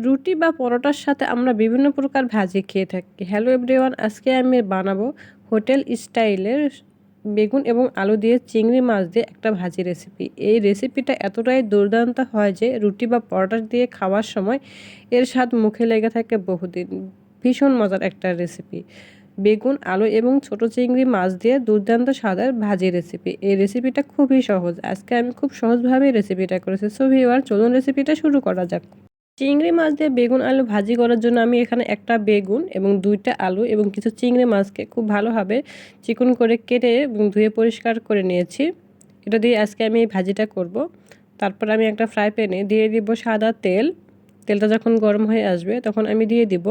রুটি বা পরোটার সাথে আমরা বিভিন্ন প্রকার ভাজি খেয়ে থাকি। হ্যালো এভরিওয়ান, আজকে আমি বানাবো হোটেল স্টাইলের বেগুন এবং আলু দিয়ে চিংড়ি মাছ দিয়ে একটা ভাজি রেসিপি। এই রেসিপিটা এতটাই দুর্দান্ত হয় যে রুটি বা পরোটা দিয়ে খাওয়ার সময় এর স্বাদ মুখে লেগে থাকে বহুদিন। ভীষণ মজার একটা রেসিপি। বেগুন, আলু এবং ছোট চিংড়ি মাছ দিয়ে দুর্দান্ত স্বাদের ভাজি রেসিপি। এই রেসিপিটা খুবই সহজ। আজকে আমি খুব সহজভাবেই রেসিপিটা করেছি। সো ভিউয়ার, চলুন রেসিপিটা শুরু করা যাক। চিংড়ি মাছ দিয়ে বেগুন আলু ভাজি করার জন্য আমি এখানে একটা বেগুন এবং 2টা আলু এবং কিছু চিংড়ি মাছকে খুব ভালোভাবে চিকন করে কেটে এবং ধুয়ে পরিষ্কার করে নিয়েছি। এটা দিয়ে আজকে আমি এই ভাজিটা করব। তারপর আমি একটা ফ্রাই প্যানে দিয়ে দিব সাদা তেল। তেলটা যখন গরম হয়ে আসবে তখন আমি দিয়ে দিব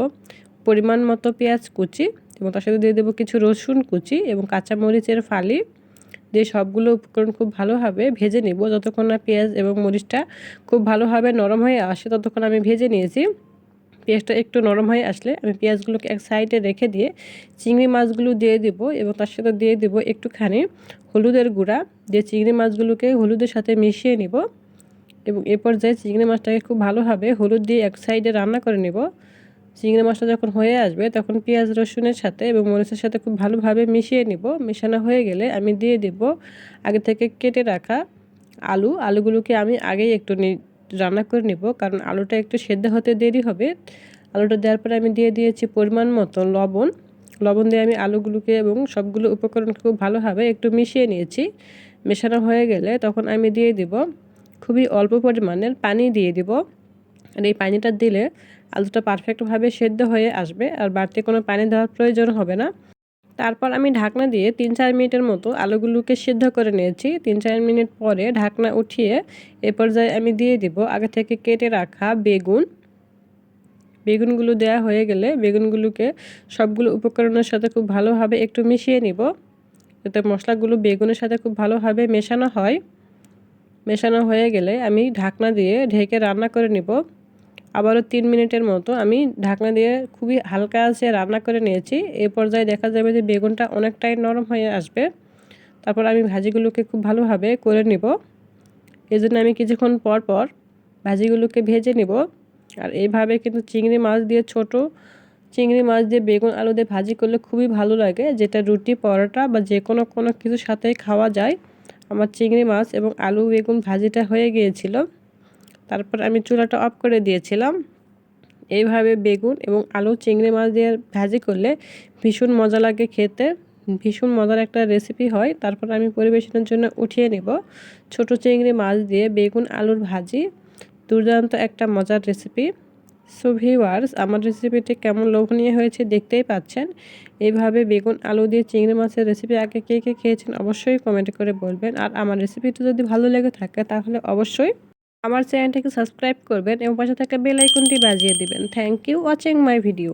পরিমাণ মতো পেঁয়াজ কুচি এবং তার সাথে দিয়ে দেবো কিছু রসুন কুচি এবং কাঁচামরিচের ফালি দিয়ে সবগুলো উপকরণ খুব ভালোভাবে ভেজে নিব। যতক্ষণ না পেঁয়াজ এবং মরিচটা খুব ভালোভাবে নরম হয়ে আসে ততক্ষণ আমি ভেজে নিয়েছি। পেঁয়াজটা একটু নরম হয়ে আসলে আমি পেঁয়াজগুলোকে এক সাইডে রেখে দিয়ে চিংড়ি মাছগুলো দিয়ে দিব এবং তার সাথে দিয়ে দিব একটুখানি হলুদের গুঁড়া দিয়ে চিংড়ি মাছগুলোকে হলুদের সাথে মিশিয়ে নিব এবং এ পর্যায়ে চিংড়ি মাছটাকে খুব ভালোভাবে হলুদ দিয়ে এক সাইডে রান্না করে নিব। চিংড়ি মাছটা যখন হয়ে আসবে তখন পেঁয়াজ রসুনের সাথে এবং মরিচের সাথে খুব ভালোভাবে মিশিয়ে নিব। মেশানো হয়ে গেলে আমি দিয়ে দেব আগে থেকে কেটে রাখা আলুগুলোকে আমি আগেই একটু রান্না করে নিব, কারণ আলুটা একটু সেদ্ধ হতে দেরি হবে। আলুটা দেওয়ার পরে আমি দিয়ে দিয়েছি পরিমাণ মতো লবণ দিয়ে আমি আলুগুলোকে এবং সবগুলো উপকরণ খুব ভালোভাবে একটু মিশিয়ে নিয়েছি। মেশানো হয়ে গেলে তখন আমি দিয়ে দিব খুবই অল্প পরিমাণের পানি দিয়ে দিব। আর এই পানিটা দিলে আলুটা পারফেক্টভাবে সেদ্ধ হয়ে আসবে আর বাড়তি কোনো পানি দেওয়ার প্রয়োজন হবে না। তারপর আমি ঢাকনা দিয়ে 3-4 মিনিটের মতো আলুগুলোকে সিদ্ধ করে নিয়েছি। 3-4 মিনিট পরে ঢাকনা উঠিয়ে এ পর্যায়ে আমি দিয়ে দিব আগে থেকে কেটে রাখা বেগুনগুলো দেওয়া হয়ে গেলে বেগুনগুলোকে সবগুলো উপকরণের সাথে খুব ভালোভাবে একটু মিশিয়ে নিব, যাতে মশলাগুলো বেগুনের সাথে খুব ভালোভাবে মেশানো হয়। মেশানো হয়ে গেলে আমি ঢাকনা দিয়ে ঢেকে রান্না করে নিব। আবারও 3 মিনিটের মতো আমি ঢাকনা দিয়ে খুবই হালকা আঁচে রান্না করে নিয়েছি। এই পর্যায়ে দেখা যাবে যে বেগুনটা অনেকটাই নরম হয়ে আসবে। তারপর আমি ভাজিগুলোকে খুব ভালোভাবে করে নিব। এজন্য আমি কিছুক্ষণ পর পর ভাজিগুলোকে ভেজে নিব। আর এইভাবে কিন্তু ছোট চিংড়ি মাছ দিয়ে বেগুন আলু দিয়ে ভাজি করলে খুবই ভালো লাগে, যেটা রুটি, পরোটা বা যে কোনো কিছুর সাথেই খাওয়া যায়। আমার চিংড়ি মাছ এবং আলু বেগুন ভাজিটা হয়ে গিয়েছিল। তারপর আমি চুলাটা অফ করে দিয়েছিলাম। এইভাবে বেগুন এবং আলু চিংড়ি মাছ দিয়ে ভাজি করলে ভীষণ মজা লাগে খেতে। ভীষণ মজার একটা রেসিপি হয়। তারপর আমি পরিবেশনের জন্য উঠিয়ে নেব ছোট চিংড়ি মাছ দিয়ে বেগুন আলুর ভাজি। দুর্দান্ত একটা মজার রেসিপি। সো ভিউয়ার্স, আমার রেসিপিটি কেমন লোভনীয় হয়েছে দেখতেই পাচ্ছেন। এইভাবে বেগুন আলু দিয়ে চিংড়ি মাছের রেসিপি আগে কে কে খেয়েছেন অবশ্যই কমেন্ট করে বলবেন। আর আমার রেসিপিটি যদি ভালো লেগে থাকে তাহলে অবশ্যই আমার চ্যানেলটিকে সাবস্ক্রাইব করবেন এবং পাশে থাকা বেল আইকনটি বাজিয়ে দিবেন। Thank you watching my video.